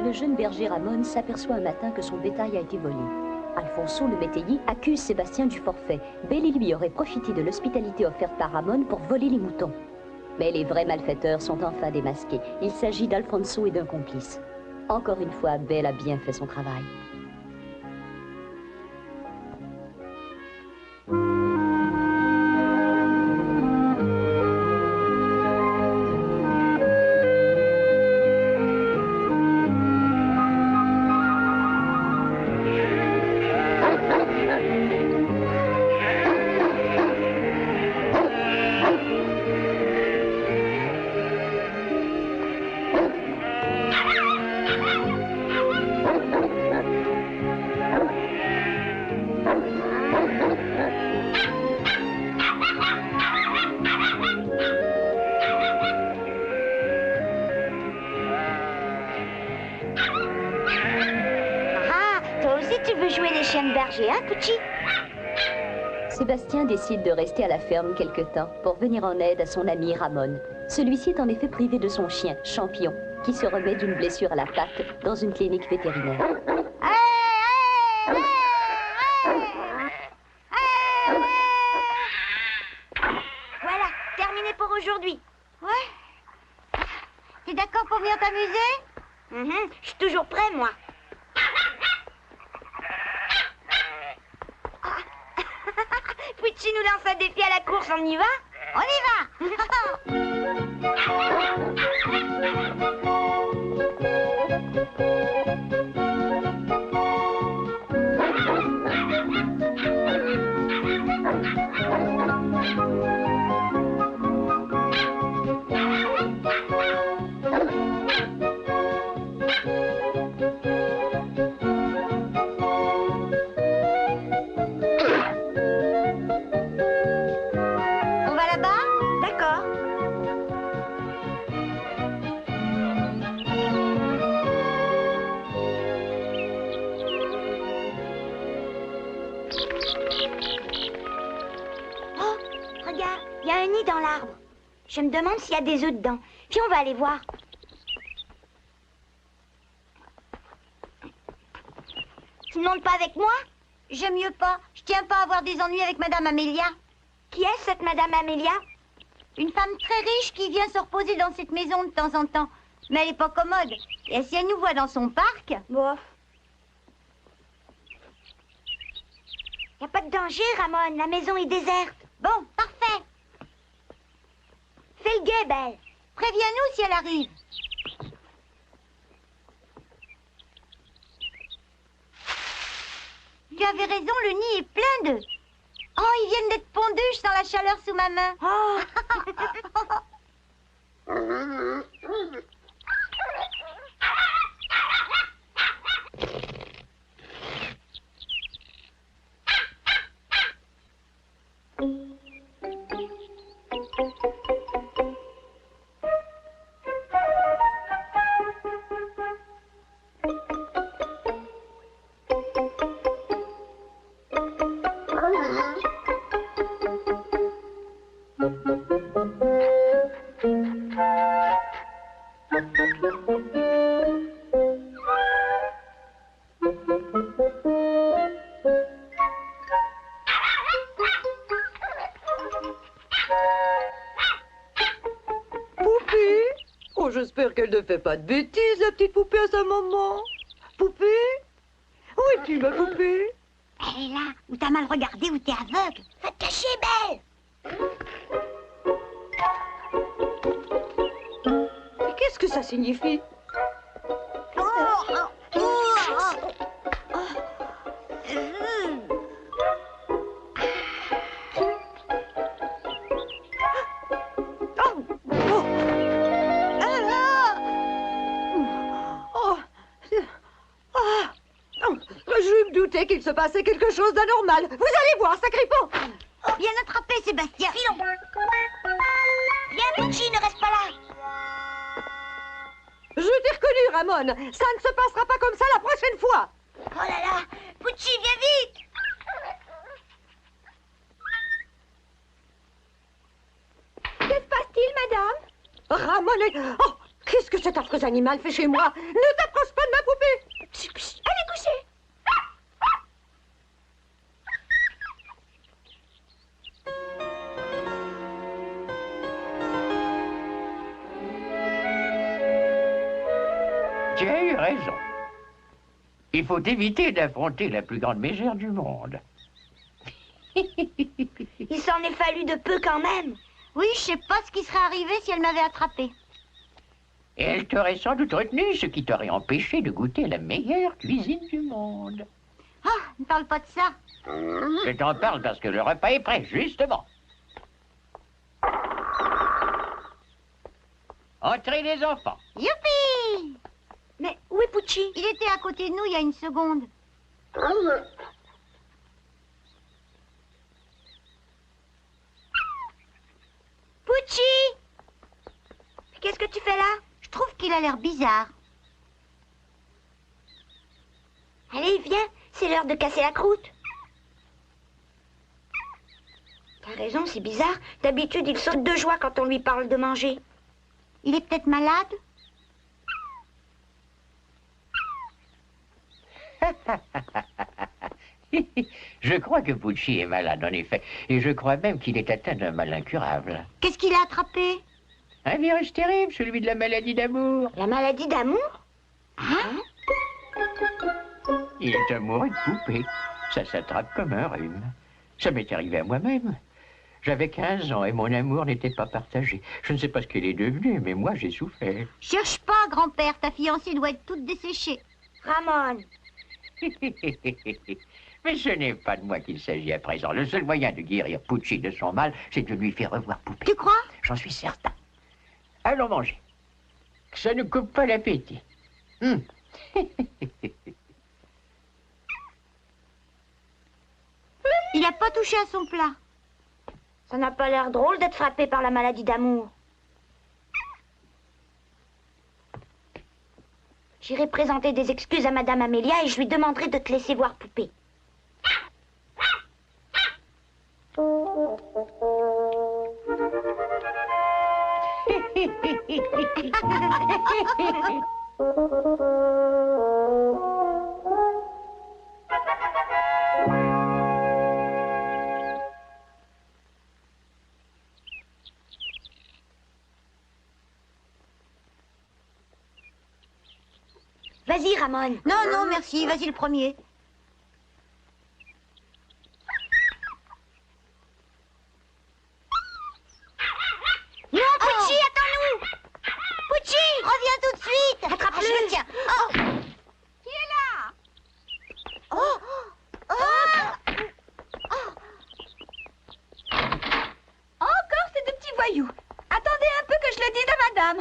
Le jeune berger Ramon s'aperçoit un matin que son bétail a été volé. Alfonso, le métayer, accuse Sébastien du forfait. Belle et lui auraient profité de l'hospitalité offerte par Ramon pour voler les moutons. Mais les vrais malfaiteurs sont enfin démasqués. Il s'agit d'Alfonso et d'un complice. Encore une fois, Belle a bien fait son travail. Tu veux jouer les chiens berger, hein, Pucci? Sébastien décide de rester à la ferme quelque temps pour venir en aide à son ami Ramon. Celui-ci est en effet privé de son chien, Champion, qui se remet d'une blessure à la patte dans une clinique vétérinaire. Voilà, terminé pour aujourd'hui. Ouais. T'es d'accord pour venir t'amuser? Je suis toujours prêt, moi. Pucci nous lance un défi à la course, on y va? On y va. Il y a un nid dans l'arbre. Je me demande s'il y a des œufs dedans. Puis on va aller voir. Tu ne montes pas avec moi? J'aime mieux pas. Je tiens pas à avoir des ennuis avec Madame Amélia. Qui est cette Madame Amélia? Une femme très riche qui vient se reposer dans cette maison de temps en temps. Mais elle n'est pas commode. Et si elle nous voit dans son parc... Bof. Il n'y a pas de danger, Ramon. La maison est déserte. Bon, parfait. Fais le guet, Belle. Préviens-nous si elle arrive. Tu avais raison, le nid est plein d'œufs. Oh, ils viennent d'être pondus, je sens la chaleur sous ma main. Oh. J'espère qu'elle ne fait pas de bêtises, la petite poupée, à sa maman. Poupée? Où es-tu, ma poupée? Elle est là, où t'as mal regardé, où t'es aveugle. Va te cacher, Belle. Mais qu'est-ce que ça signifie? Qu'il se passait quelque chose d'anormal. Vous allez voir, sacripant. Bien attrapé, Sébastien. Filons. Viens, Pucci, ne reste pas là. Je t'ai reconnu, Ramon. Ça ne se passera pas comme ça la prochaine fois. Oh là là, Pucci, viens vite. Qu'est-ce se passe-t-il, madame? Ramon est... Oh, Qu'est-ce que cet affreux animal fait chez moi? Ne t'approche pas de ma poupée! Psst, psst, allez coucher. Tu as eu raison. Il faut éviter d'affronter la plus grande mégère du monde. Il s'en est fallu de peu quand même. Oui, je sais pas ce qui serait arrivé si elle m'avait attrapé. Et elle t'aurait sans doute retenu, ce qui t'aurait empêché de goûter la meilleure cuisine du monde. Ah, ne parle pas de ça. Je t'en parle parce que le repas est prêt, justement. Entrez les enfants. Youpi! Mais où est Pucci? Il était à côté de nous il y a une seconde. Pucci! Qu'est-ce que tu fais là? Je trouve qu'il a l'air bizarre. Allez, viens, c'est l'heure de casser la croûte. T'as raison, c'est bizarre. D'habitude, il saute de joie quand on lui parle de manger. Il est peut-être malade? Je crois que Pucci est malade, en effet. Et je crois même qu'il est atteint d'un mal incurable. Qu'est-ce qu'il a attrapé? Un virus terrible, celui de la maladie d'amour. La maladie d'amour? Hein? Il est amoureux de poupée. Ça s'attrape comme un rhume. Ça m'est arrivé à moi-même. J'avais 15 ans et mon amour n'était pas partagé. Je ne sais pas ce qu'elle est devenue, mais moi j'ai souffert. Cherche pas, grand-père. Ta fiancée doit être toute desséchée. Ramon, Mais ce n'est pas de moi qu'il s'agit à présent. Le seul moyen de guérir Pucci de son mal, c'est de lui faire revoir poupée. Tu crois? J'en suis certain. Allons manger. Que ça ne coupe pas l'appétit. Il n'a pas touché à son plat. ça n'a pas l'air drôle d'être frappé par la maladie d'amour. J'irai présenter des excuses à Madame Amélia et je lui demanderai de te laisser voir poupée. Vas-y, Ramon. Non, non, merci. Vas-y le premier. Non, Pucci, attends-nous! Pucci! Reviens tout de suite. Attrape-le. Je le tiens. Oh. Qui est là? Oh. Encore ces deux petits voyous. Attendez un peu que je le dise à madame.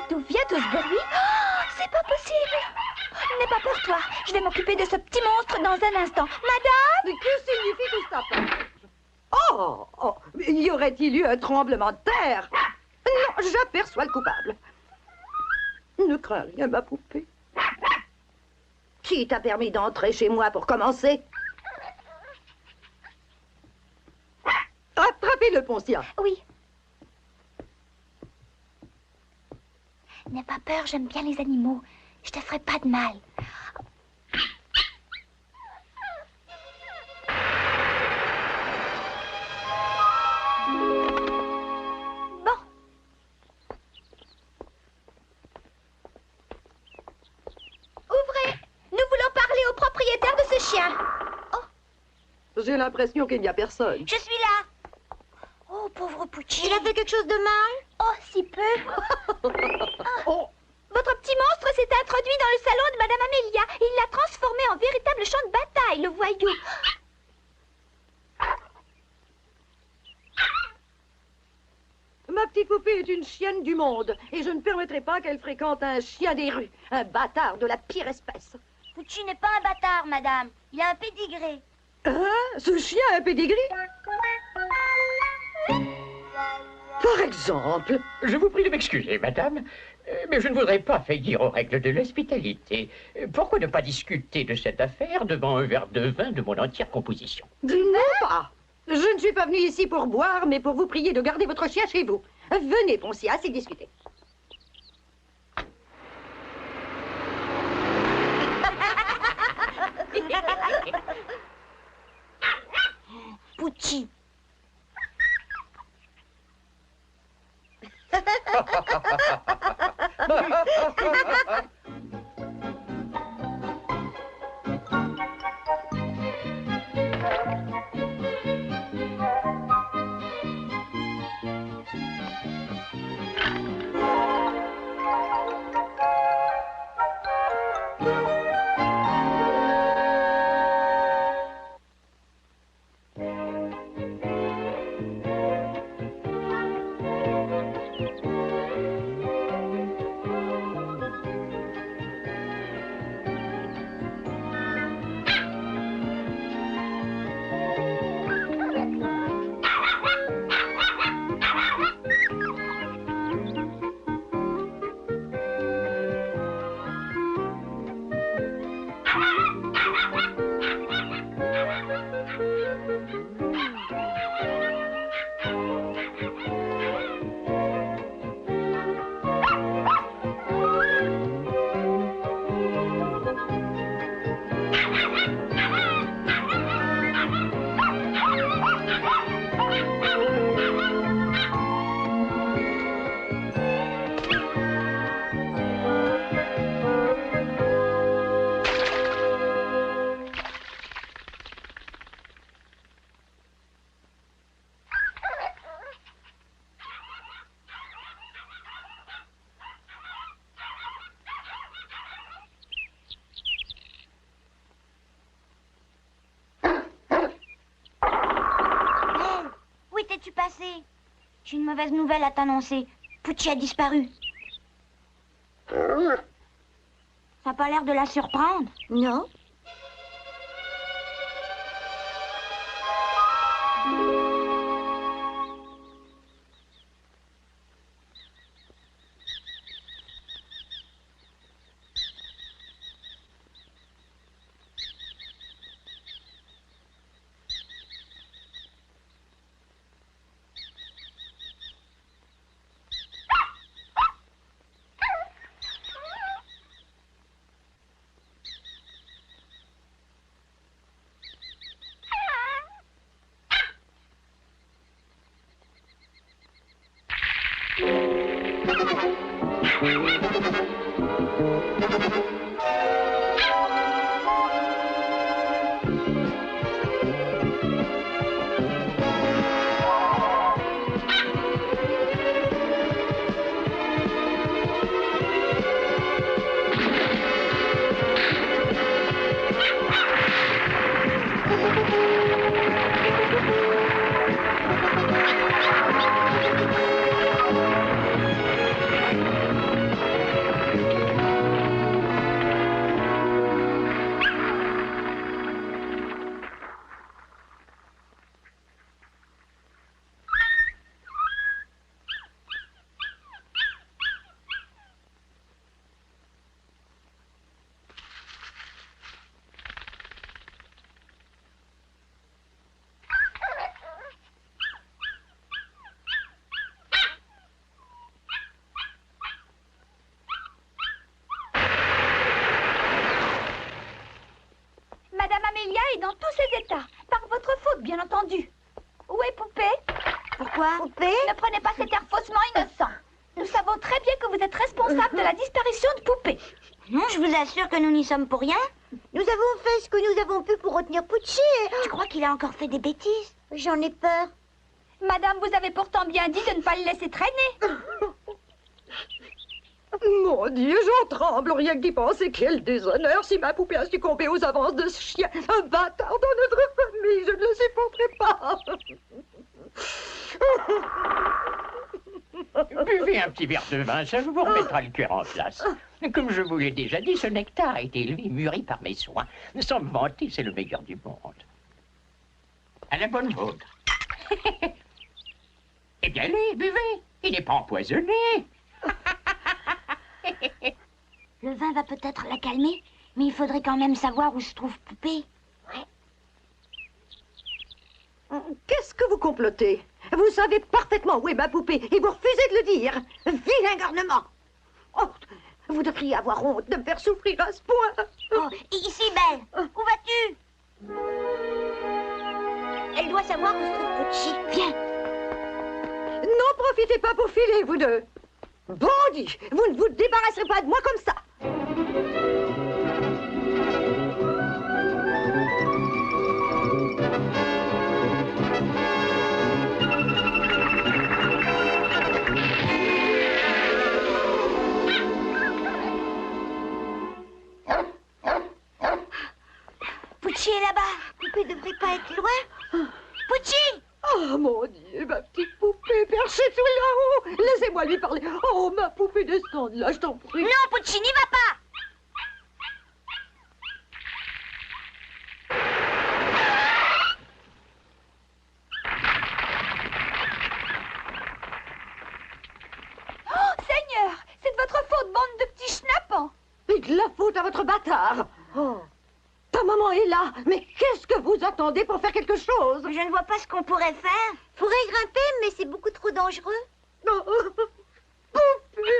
D'où vient tout ce bruit? Oh, c'est pas possible! N'aie pas peur, toi. Je vais m'occuper de ce petit monstre dans un instant. Madame! Mais que signifie tout ça? Oh, y aurait-il eu un tremblement de terre? Non, j'aperçois le coupable. Ne crains rien, ma poupée. Qui t'a permis d'entrer chez moi pour commencer? Attrapez-le, Poncia. Oui. N'aie pas peur, j'aime bien les animaux. Je te ferai pas de mal. Bon. Ouvrez. Nous voulons parler au propriétaire de ce chien. J'ai l'impression qu'il n'y a personne. Je suis là. Oh, pauvre Pucci. Il a fait quelque chose de mal? Oh, si peu. Oh, Votre petit monstre s'est introduit dans le salon de Madame Amélia. Il l'a transformé en véritable champ de bataille, le voyou. ma petite poupée est une chienne du monde et je ne permettrai pas qu'elle fréquente un chien des rues, un bâtard de la pire espèce. Pucci n'est pas un bâtard, madame. Il a un pédigré. Hein? Ce chien a un pédigré? Par exemple? Je vous prie de m'excuser, madame, mais je ne voudrais pas faillir aux règles de l'hospitalité. Pourquoi ne pas discuter de cette affaire devant un verre de vin de mon entière composition? Non pas. Je ne suis pas venue ici pour boire, mais pour vous prier de garder votre chien chez vous. Venez, Poncia, c'est discuter. Pucci. T'es-tu passé? J'ai une mauvaise nouvelle à t'annoncer. Pucci a disparu. Ça n'a pas l'air de la surprendre? Non. Amélia est dans tous ses états. Par votre faute, bien entendu. Où est Poupée? Pourquoi? Poupée? Ne prenez pas cet air faussement innocent. Nous savons très bien que vous êtes responsable de la disparition de Poupée. Non, je vous assure que nous n'y sommes pour rien. Nous avons fait ce que nous avons pu pour retenir Pucci. Tu crois qu'il a encore fait des bêtises? J'en ai peur. Madame, vous avez pourtant bien dit de ne pas le laisser traîner. Mon Dieu, j'en tremble rien que d'y penser. Quel déshonneur si ma poupée a succombé aux avances de ce chien. Un bâtard dans notre famille, je ne le supporterai pas. Buvez un petit verre de vin, ça vous remettra le cœur en place. Comme je vous l'ai déjà dit, ce nectar a été élevé et mûri par mes soins. Sans me vanter, c'est le meilleur du monde. À la bonne vôtre. Eh bien, allez, buvez. Il n'est pas empoisonné. Le vin va peut-être la calmer, mais il faudrait quand même savoir où se trouve Poupée. Qu'est-ce que vous complotez? Vous savez parfaitement où est ma poupée et vous refusez de le dire. Vilain garnement. Oh, vous devriez avoir honte de me faire souffrir à ce point. Oh, ici, Belle. Où vas-tu? Elle doit savoir où se trouve Pucci. Viens. N'en profitez pas pour filer, vous deux. Bandit, vous ne vous débarrasserez pas de moi comme ça. Pucci est là-bas. Poupée devrait pas être loin. Pucci! Oh, mon Dieu, ma petite poupée perchée sous là-haut. Laissez-moi lui parler. Oh, ma poupée, descends de là, je t'en prie. Non, Pucci, n'y va pas! Oh, Seigneur, c'est de votre faute, bande de petits schnappants. Et de la faute à votre bâtard. Oh, ta maman est là. Mais qu'est-ce que vous attendez pour faire quelque chose? Je ne vois pas ce qu'on pourrait faire. Pourrait grimper, mais c'est beaucoup trop dangereux. Oh, poupée.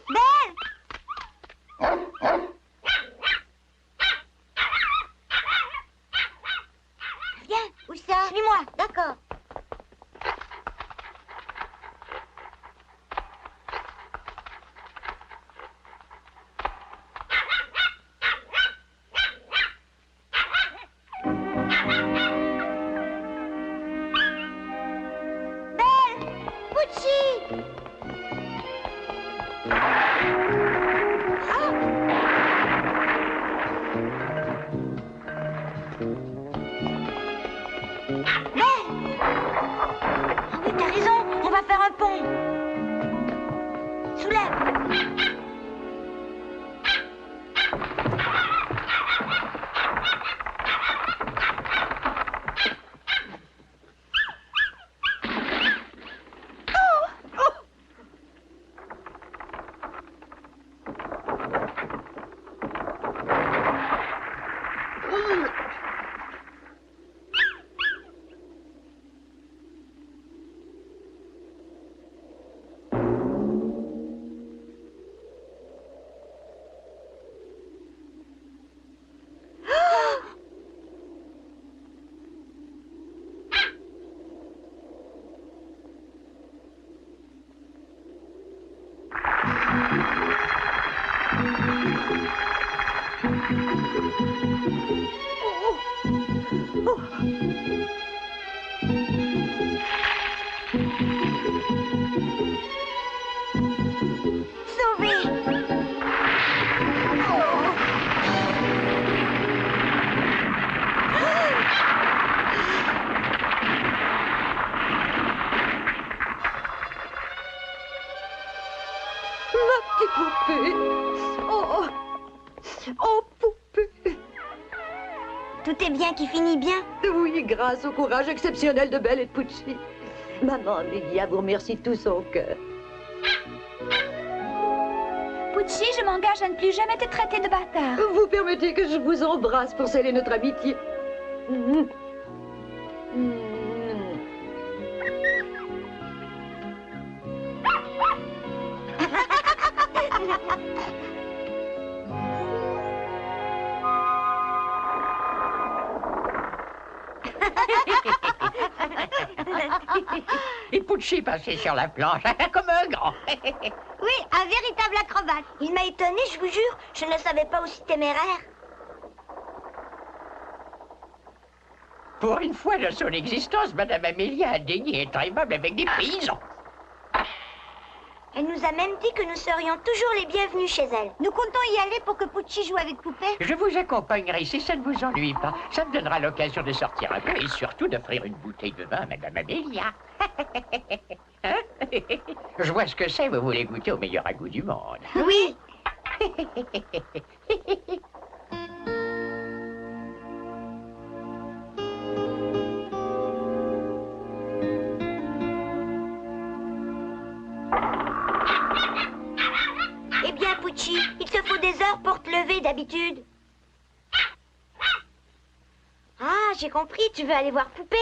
Belle! Viens, où ça? Suis-moi, d'accord. Belle! Pucci! Ah oui, t'as raison, on va faire un pont. Soulève. Sauvé. Ma petite poupée. Oh, oh, poupée. Tout est bien qui finit bien. Oui, grâce au courage exceptionnel de Belle et de Pucci. Maman Amélia vous remercie de tout son cœur. Pucci, je m'engage à ne plus jamais te traiter de bâtard. Vous permettez que je vous embrasse pour sceller notre amitié. Mm. Mm. Et Pucci passait sur la planche comme un grand. Oui, un véritable acrobate. Il m'a étonné, je vous jure. Je ne savais pas aussi téméraire. Pour une fois de son existence, Madame Amélia a daigné être aimable avec des paysans. Elle nous a même dit que nous serions toujours les bienvenus chez elle. Nous comptons y aller pour que Pucci joue avec Poupée. Je vous accompagnerai si ça ne vous ennuie pas. Ça me donnera l'occasion de sortir un peu et surtout d'offrir une bouteille de vin à Madame Amélia. Hein? Je vois ce que c'est, vous voulez goûter au meilleur ragoût du monde. Oui. Eh bien, Pucci, il te faut des heures pour te lever d'habitude. Ah, j'ai compris, tu veux aller voir Poupée.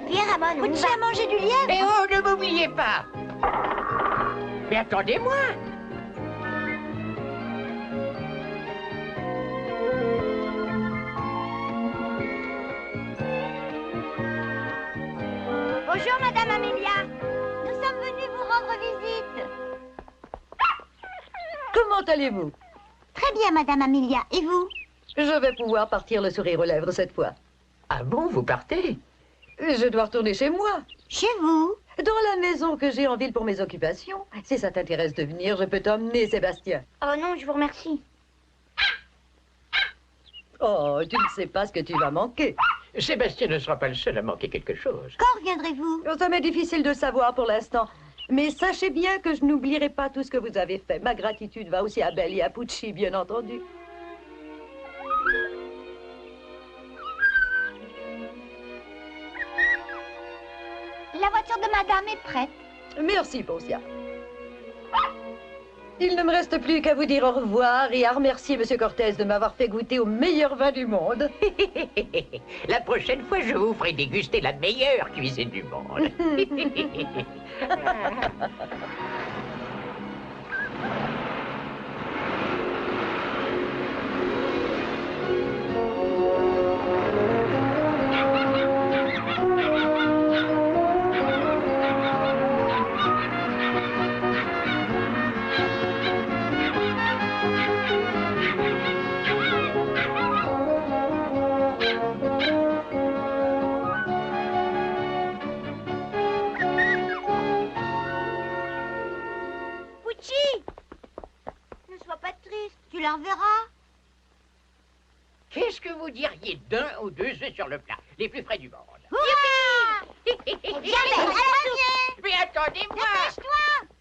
Viens, Ramon, Pucci a mangé du lièvre. Et oh, ne m'oubliez pas. Mais attendez-moi. Bonjour, Madame Amélia. Nous sommes venus vous rendre visite. Comment allez-vous? Très bien, Madame Amélia. Et vous? Je vais pouvoir partir le sourire aux lèvres cette fois. Ah bon, vous partez? Je dois retourner chez moi, Chez vous? dans la maison que j'ai en ville pour mes occupations. Si ça t'intéresse de venir, je peux t'emmener, Sébastien. Oh non, je vous remercie. Oh, tu ne sais pas ce que tu vas manquer. Sébastien ne sera pas le seul à manquer quelque chose. Quand reviendrez-vous? Ça m'est difficile de savoir pour l'instant. Mais sachez bien que je n'oublierai pas tout ce que vous avez fait. Ma gratitude va aussi à Belle et à Pucci, bien entendu. La voiture de Madame est prête. Merci, Poncia. Il ne me reste plus qu'à vous dire au revoir et à remercier Monsieur Cortez de m'avoir fait goûter au meilleur vin du monde. La prochaine fois, je vous ferai déguster la meilleure cuisine du monde. Pucci! Ne sois pas triste, tu la reverras. Qu'est-ce que vous diriez d'un ou deux œufs sur le plat, les plus frais du monde? Youpi! Viens, à la première! Mais attendez-moi! Dépêche-toi!